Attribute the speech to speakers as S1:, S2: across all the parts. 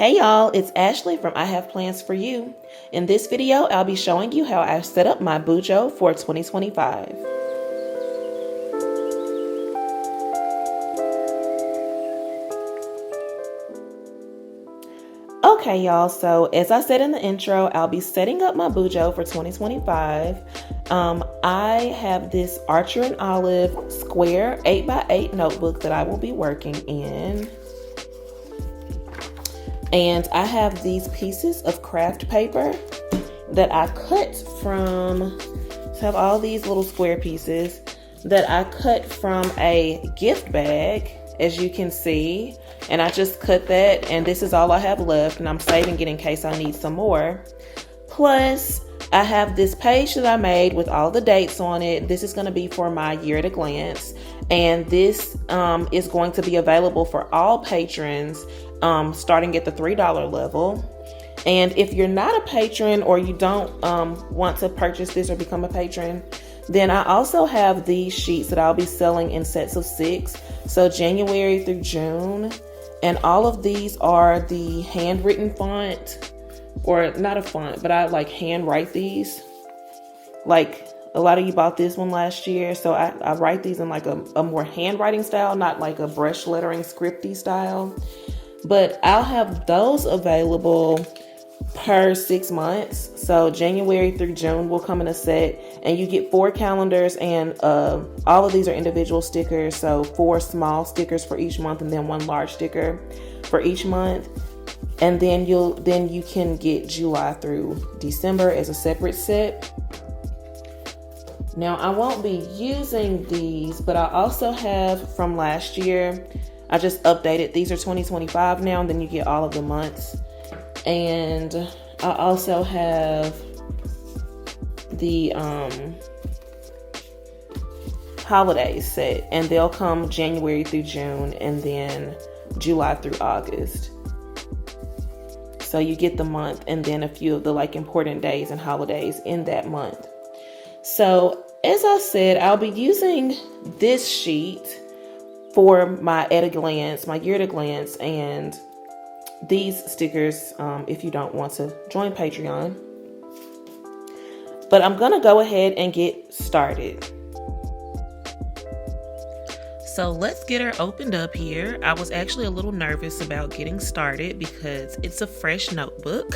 S1: Hey y'all, it's Ashley from I Have Plans for You. In this video, I'll be showing you how I've set up my Bujo for 2025. Okay y'all, so as I said in the intro, I'll be setting up my Bujo for 2025. I have this Archer and Olive square 8x8 notebook that I will be working in. And I have these pieces of craft paper that I cut from, so I have all these little square pieces that I cut from a gift bag, as you can see. And I just cut that, and this is all I have left, and I'm saving it in case I need some more. Plus, I have this page that I made with all the dates on it. This is going to be for my year at a glance, and this is going to be available for all patrons starting at the $3 level. And if you're not a patron or you don't want to purchase this or become a patron, then I also have these sheets that I'll be selling in sets of 6, so January through June. And all of these are the handwritten font, or not a font, but I like hand write these. Like a lot of you bought this one last year, so I write these in like a more handwriting style, not like a brush lettering scripty style. But I'll have those available per 6 months. So January through June will come in a set, and you get 4 calendars, and all of these are individual stickers. So 4 small stickers for each month, and then 1 large sticker for each month. And then you can get July through December as a separate set. Now I won't be using these, but I also have from last year. I just updated. These are 2025 now, and then you get all of the months. And I also have the holidays set, and they'll come January through June, and then July through August. So you get the month, and then a few of the like important days and holidays in that month. So as I said, I'll be using this sheet for my at a glance, my year at a glance, and these stickers if you don't want to join Patreon. But I'm gonna go ahead and get started. So let's get her opened up here. I was actually a little nervous about getting started because it's a fresh notebook.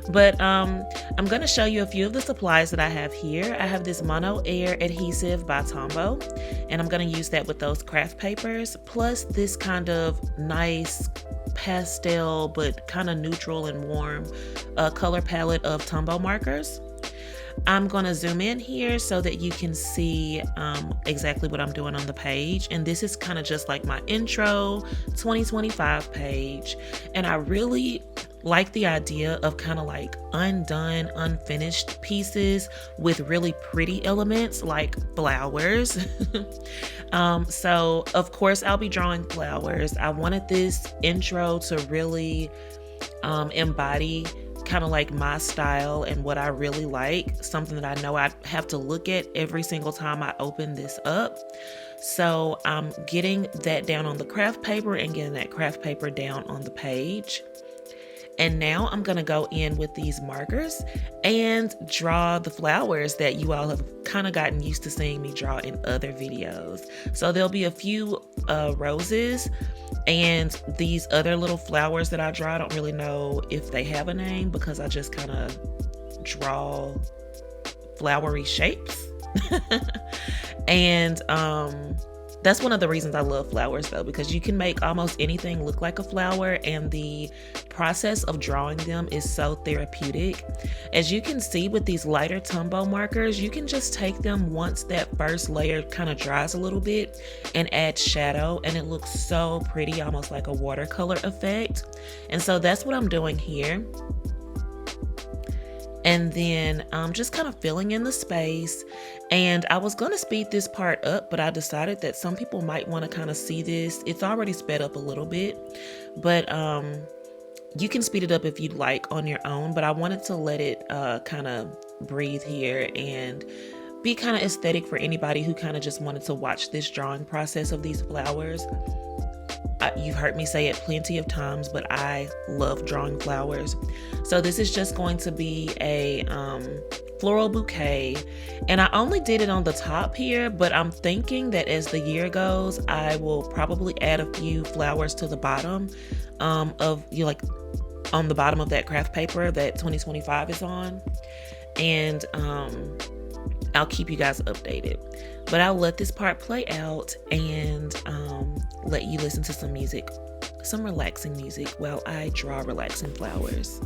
S1: But I'm going to show you a few of the supplies that I have here. I have this Mono Air adhesive by Tombow, and I'm going to use that with those craft papers, plus this kind of nice pastel but kind of neutral and warm color palette of tombow markers. I'm going to zoom in here so that you can see exactly what I'm doing on the page. And this is kind of just like my intro 2025 page. And I really like the idea of kind of like undone, unfinished pieces with really pretty elements like flowers. So of course I'll be drawing flowers. I wanted this intro to really embody kind of like my style and what I really like, something that I know I have to look at every single time I open this up. So I'm getting that down on the craft paper and getting that craft paper down on the page. And now I'm going to go in with these markers and draw the flowers that you all have kind of gotten used to seeing me draw in other videos. So there'll be a few roses and these other little flowers that I draw. I don't really know if they have a name because I just kind of draw flowery shapes. And that's one of the reasons I love flowers though, because you can make almost anything look like a flower, and the process of drawing them is so therapeutic. As you can see with these lighter tombow markers, you can just take them once that first layer kind of dries a little bit and add shadow, and it looks so pretty, almost like a watercolor effect. And so that's what I'm doing here. And then I'm just kind of filling in the space. And I was going to speed this part up, but I decided that some people might want to kind of see this. It's already sped up a little bit, but you can speed it up if you'd like on your own. But I wanted to let it kind of breathe here and be kind of aesthetic for anybody who kind of just wanted to watch this drawing process of these flowers. You've heard me say it plenty of times, but I love drawing flowers. So this is just going to be a floral bouquet, and I only did it on the top here, but I'm thinking that as the year goes, I will probably add a few flowers to the bottom of like on the bottom of that craft paper that 2025 is on, and I'll keep you guys updated. But I'll let this part play out and let you listen to some music, some relaxing music while I draw relaxing flowers.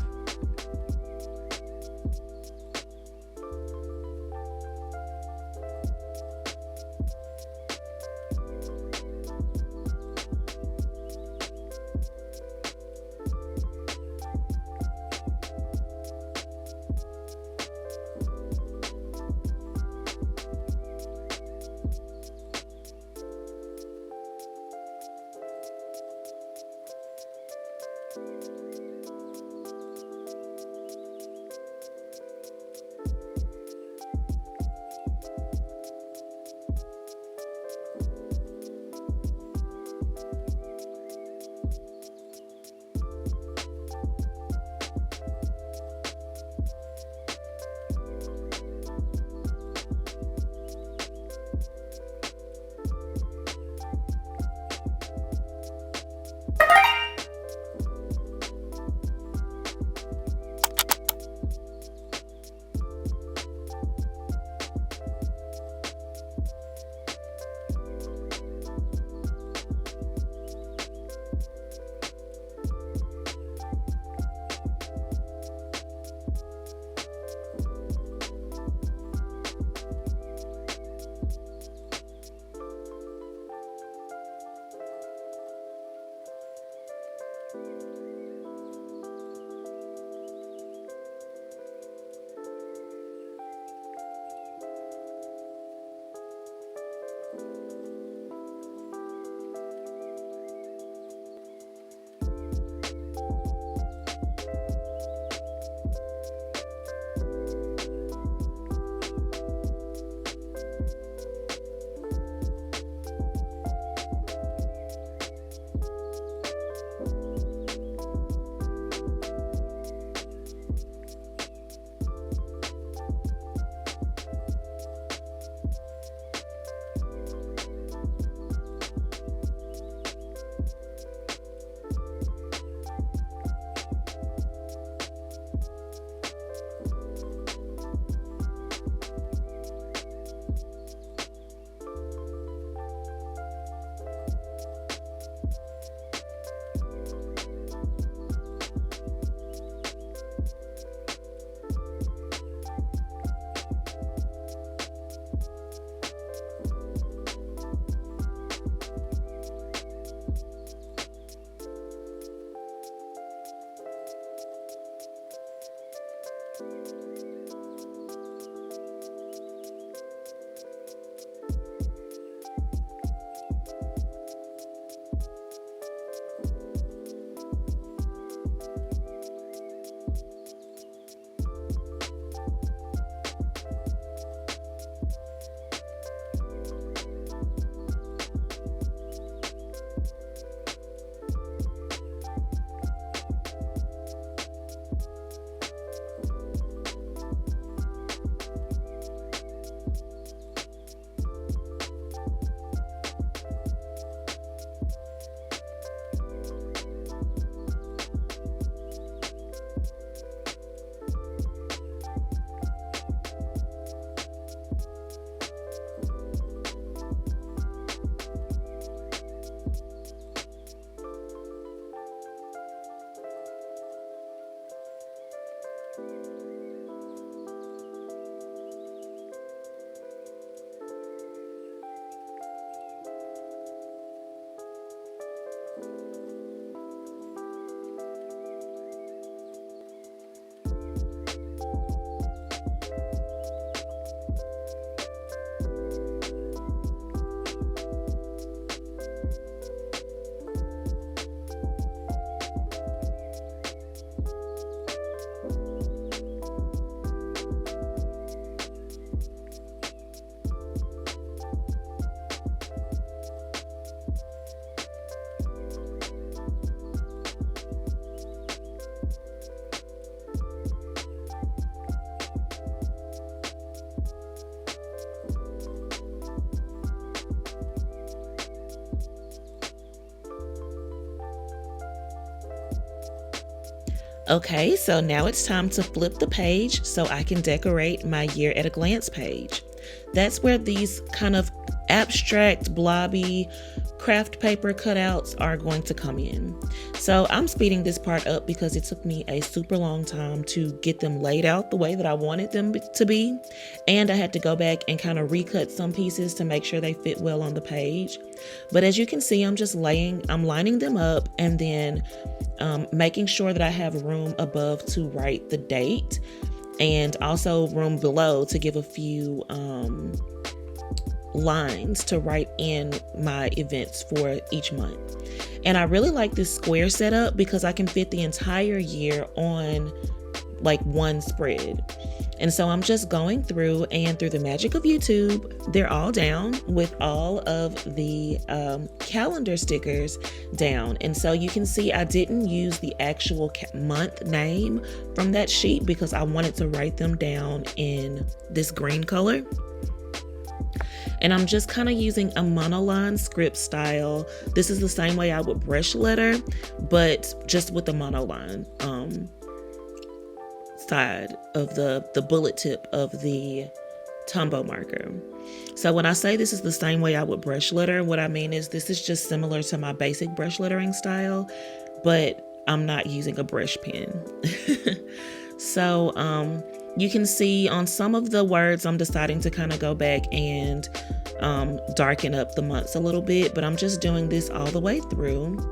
S1: Okay, so now it's time to flip the page so I can decorate my year at a glance page. That's where these kind of abstract, blobby craft paper cutouts are going to come in. So I'm speeding this part up because it took me a super long time to get them laid out the way that I wanted them to be. And I had to go back and kind of recut some pieces to make sure they fit well on the page. But as you can see, I'm lining them up and then making sure that I have room above to write the date and also room below to give a few lines to write in my events for each month. And I really like this square setup because I can fit the entire year on like one spread. And so I'm just going through, and through the magic of YouTube, they're all down with all of the calendar stickers down. And so you can see I didn't use the actual month name from that sheet because I wanted to write them down in this green color. And I'm just kind of using a monoline script style. This is the same way I would brush letter, but just with the monoline side of the bullet tip of the tombow marker. So when I say this is the same way I would brush letter, what I mean is this is just similar to my basic brush lettering style, but I'm not using a brush pen. So you can see on some of the words I'm deciding to kind of go back and darken up the months a little bit, but I'm just doing this all the way through.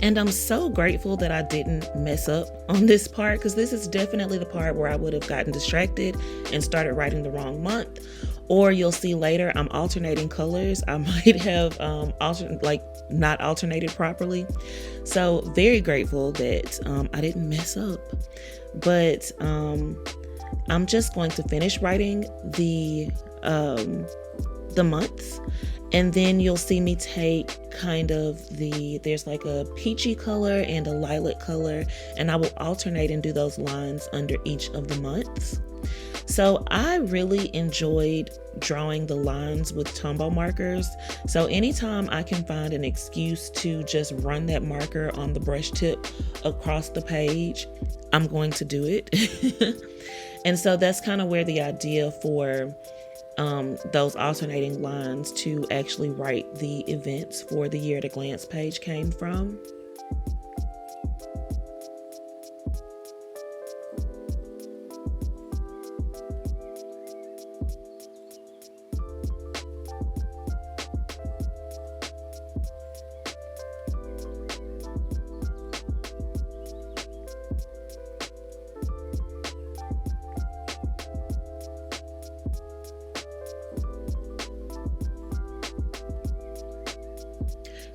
S1: And I'm so grateful that I didn't mess up on this part, because this is definitely the part where I would have gotten distracted and started writing the wrong month. Or you'll see later I'm alternating colors. I might have not alternated properly. So very grateful that I didn't mess up. But I'm just going to finish writing the months. And then you'll see me take kind of there's like a peachy color and a lilac color, and I will alternate and do those lines under each of the months. So I really enjoyed drawing the lines with tombow markers. So anytime I can find an excuse to just run that marker on the brush tip across the page, I'm going to do it. And so that's kind of where the idea for those alternating lines to actually write the events for the year at a glance page came from.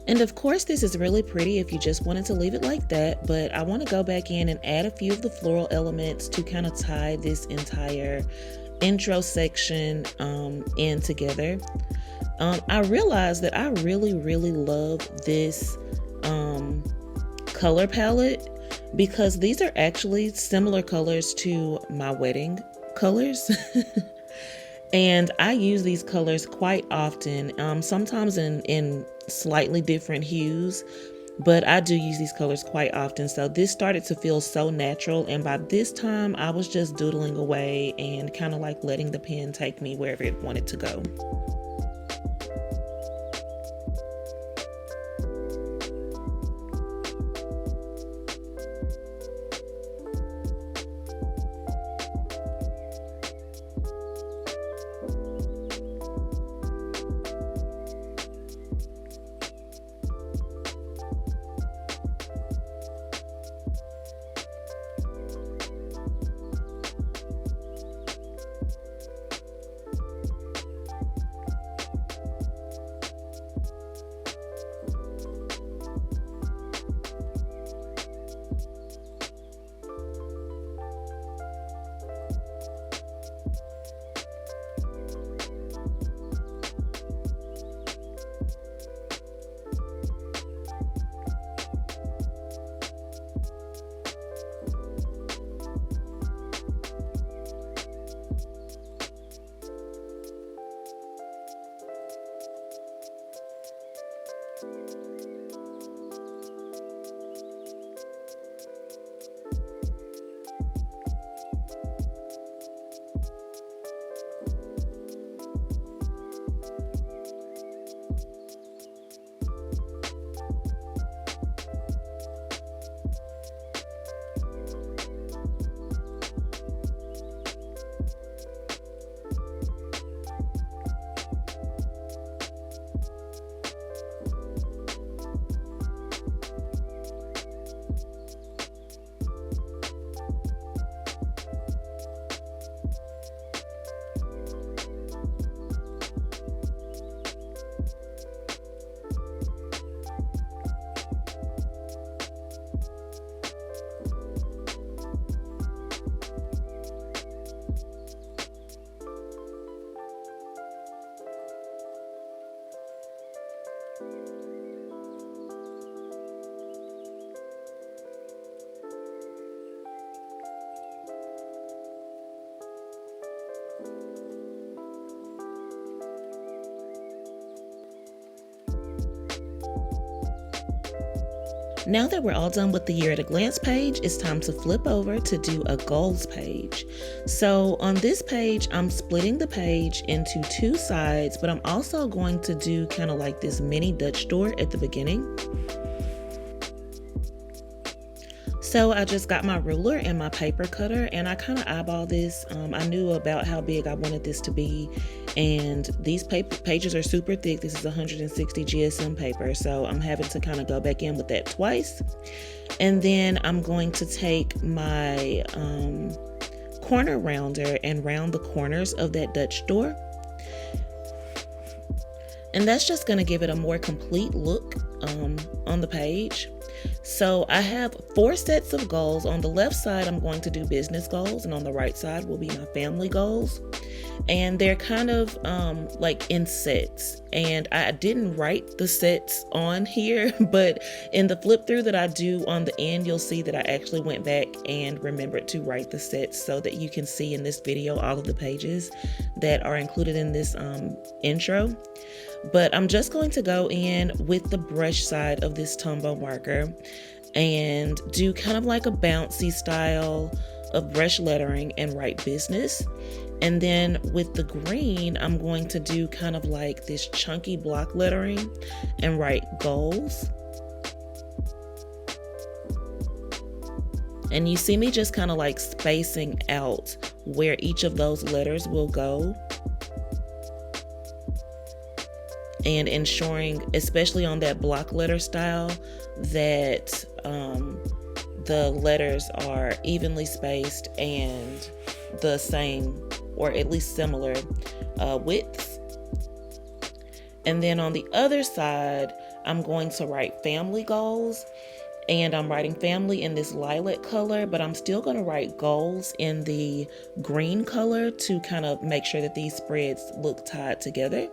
S1: And of course, this is really pretty if you just wanted to leave it like that, but I want to go back in and add a few of the floral elements to kind of tie this entire intro section in together. I realized that I really, really love this color palette because these are actually similar colors to my wedding colors. And I use these colors quite often, sometimes in slightly different hues, but I do use these colors quite often. So this started to feel so natural, and by this time I was just doodling away and kind of like letting the pen take me wherever it wanted to go. Now that we're all done with the year at a glance page, it's time to flip over to do a goals page. So on this page, I'm splitting the page into two sides, but I'm also going to do kind of like this mini Dutch door at the beginning. So I just got my ruler and my paper cutter, and I kind of eyeball this. I knew about how big I wanted this to be, and these pages are super thick. This is 160 GSM paper, so I'm having to kind of go back in with that twice. And then I'm going to take my corner rounder and round the corners of that Dutch door. And that's just going to give it a more complete look on the page. So I have 4 sets of goals. On the left side, I'm going to do business goals, and on the right side will be my family goals. And they're kind of like in sets. And I didn't write the sets on here, but in the flip through that I do on the end, you'll see that I actually went back and remembered to write the sets so that you can see in this video all of the pages that are included in this intro. But I'm just going to go in with the brush side of this tombow marker and do kind of like a bouncy style of brush lettering and write business. And then with the green, I'm going to do kind of like this chunky block lettering and write goals. And you see me just kind of like spacing out where each of those letters will go, and ensuring, especially on that block letter style, that the letters are evenly spaced and the same, or at least similar widths. And then on the other side, I'm going to write family goals, and I'm writing family in this lilac color, but I'm still going to write goals in the green color to kind of make sure that these spreads look tied together.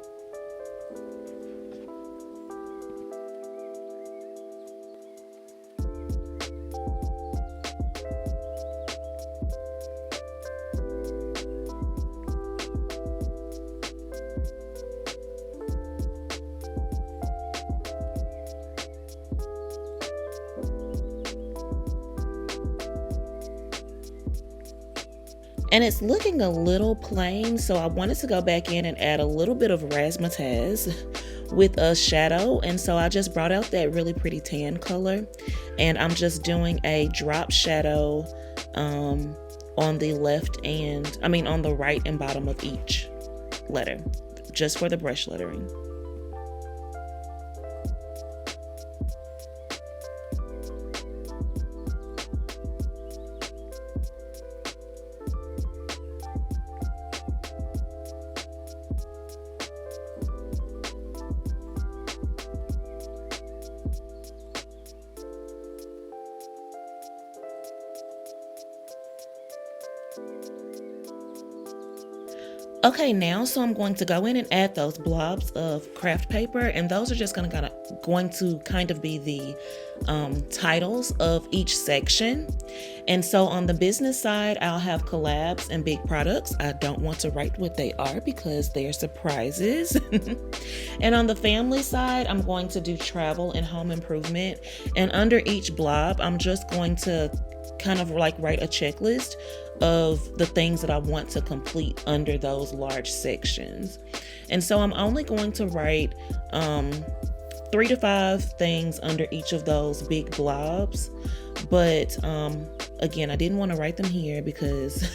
S1: And it's looking a little plain, so I wanted to go back in and add a little bit of razzmatazz with a shadow. And so I just brought out that really pretty tan color, and I'm just doing a drop shadow on the on the right and bottom of each letter, just for the brush lettering. Okay, now, so I'm going to go in and add those blobs of craft paper, and those are just going to kind of be the titles of each section. And so on the business side, I'll have collabs and big products. I don't want to write what they are because they're surprises. And on the family side, I'm going to do travel and home improvement. And under each blob, I'm just going to kind of like write a checklist of the things that I want to complete under those large sections. And so I'm only going to write 3 to 5 things under each of those big blobs. But again, I didn't want to write them here because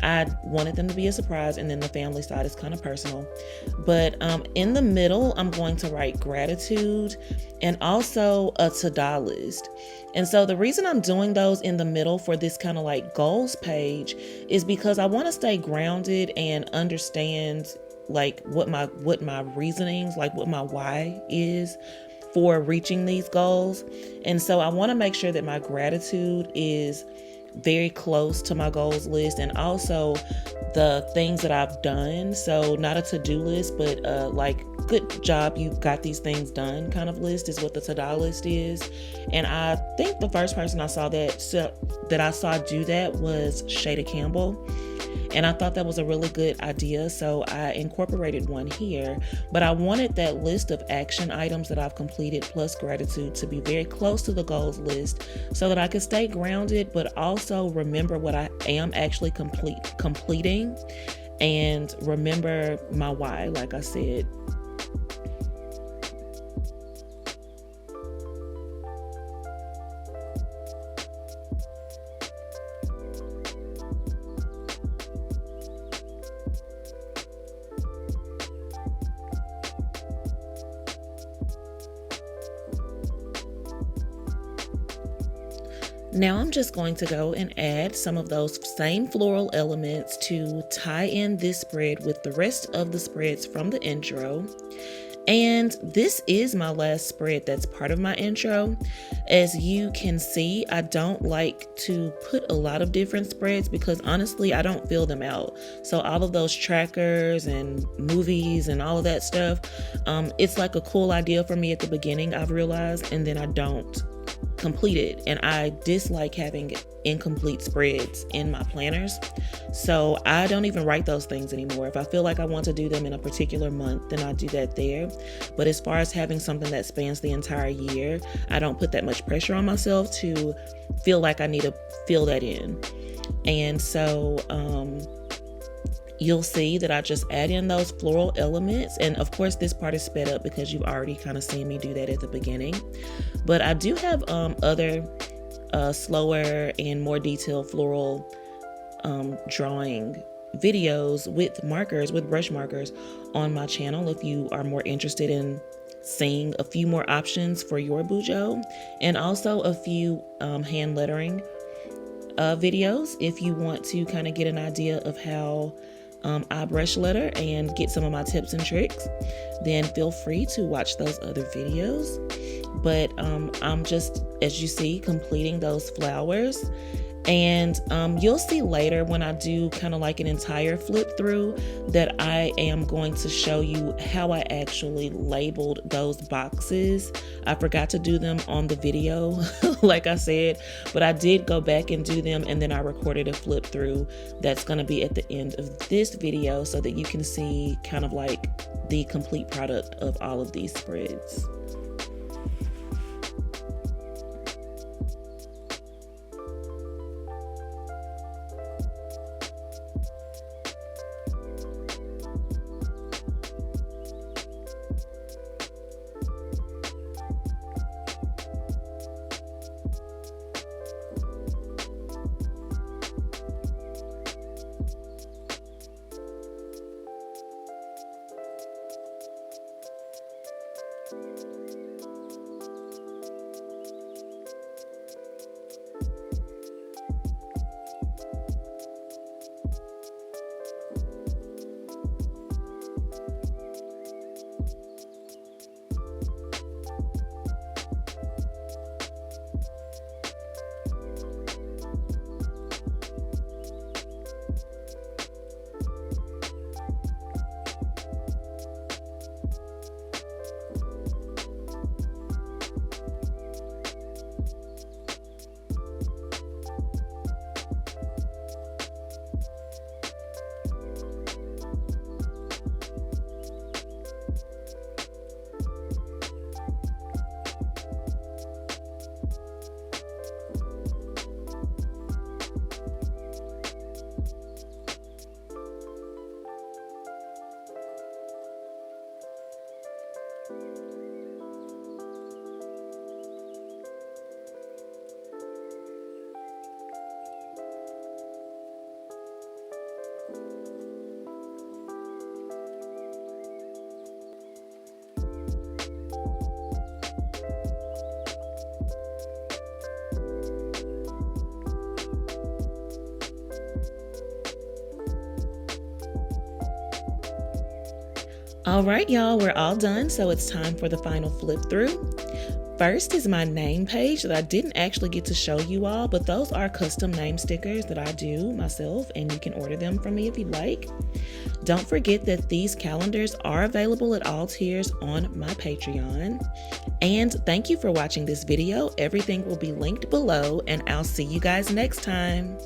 S1: I wanted them to be a surprise, and then the family side is kind of personal. But in the middle, I'm going to write gratitude and also a to-do list. And so the reason I'm doing those in the middle for this kind of like goals page is because I want to stay grounded and understand like what my reasonings, like what my why is for reaching these goals. And so I want to make sure that my gratitude is very close to my goals list, and also the things that I've done. So not a to-do list, but like good job, you got these things done kind of list is what the to-do list is. And I think the first person I saw that I saw do that was Shada Campbell. and I thought that was a really good idea, so I incorporated one here. But I wanted that list of action items that I've completed plus gratitude to be very close to the goals list so that I could stay grounded but also remember what I am actually completing and remember my why, like I said. Now I'm just going to go and add some of those same floral elements to tie in this spread with the rest of the spreads from the intro. And this is my last spread that's part of my intro. As you can see, I don't like to put a lot of different spreads because honestly, I don't fill them out. So all of those trackers and movies and all of that stuff, it's like a cool idea for me at the beginning, I've realized, and then I don't complete it, and I dislike having incomplete spreads in my planners, so I don't even write those things anymore. If I feel like I want to do them in a particular month, then I do that there. But as far as having something that spans the entire year, I don't put that much pressure on myself to feel like I need to fill that in. And so you'll see that I just add in those floral elements, and of course this part is sped up because you've already kind of seen me do that at the beginning. But I do have other slower and more detailed floral drawing videos with markers, with brush markers on my channel if you are more interested in seeing a few more options for your Bujo, and also a few hand lettering videos if you want to kind of get an idea of how I brush letter and get some of my tips and tricks. Then feel free to watch those other videos. But I'm just, as you see, completing those flowers. And you'll see later when I do kind of like an entire flip through that I am going to show you how I actually labeled those boxes. I forgot to do them on the video, like I said, but I did go back and do them, and then I recorded a flip through that's going to be at the end of this video so that you can see kind of like the complete product of all of these spreads. All right, y'all, we're all done, so it's time for the final flip through. First is my name page that I didn't actually get to show you all, but those are custom name stickers that I do myself, and you can order them from me if you'd like. Don't forget that these calendars are available at all tiers on my Patreon. And thank you for watching this video. Everything will be linked below, and I'll see you guys next time.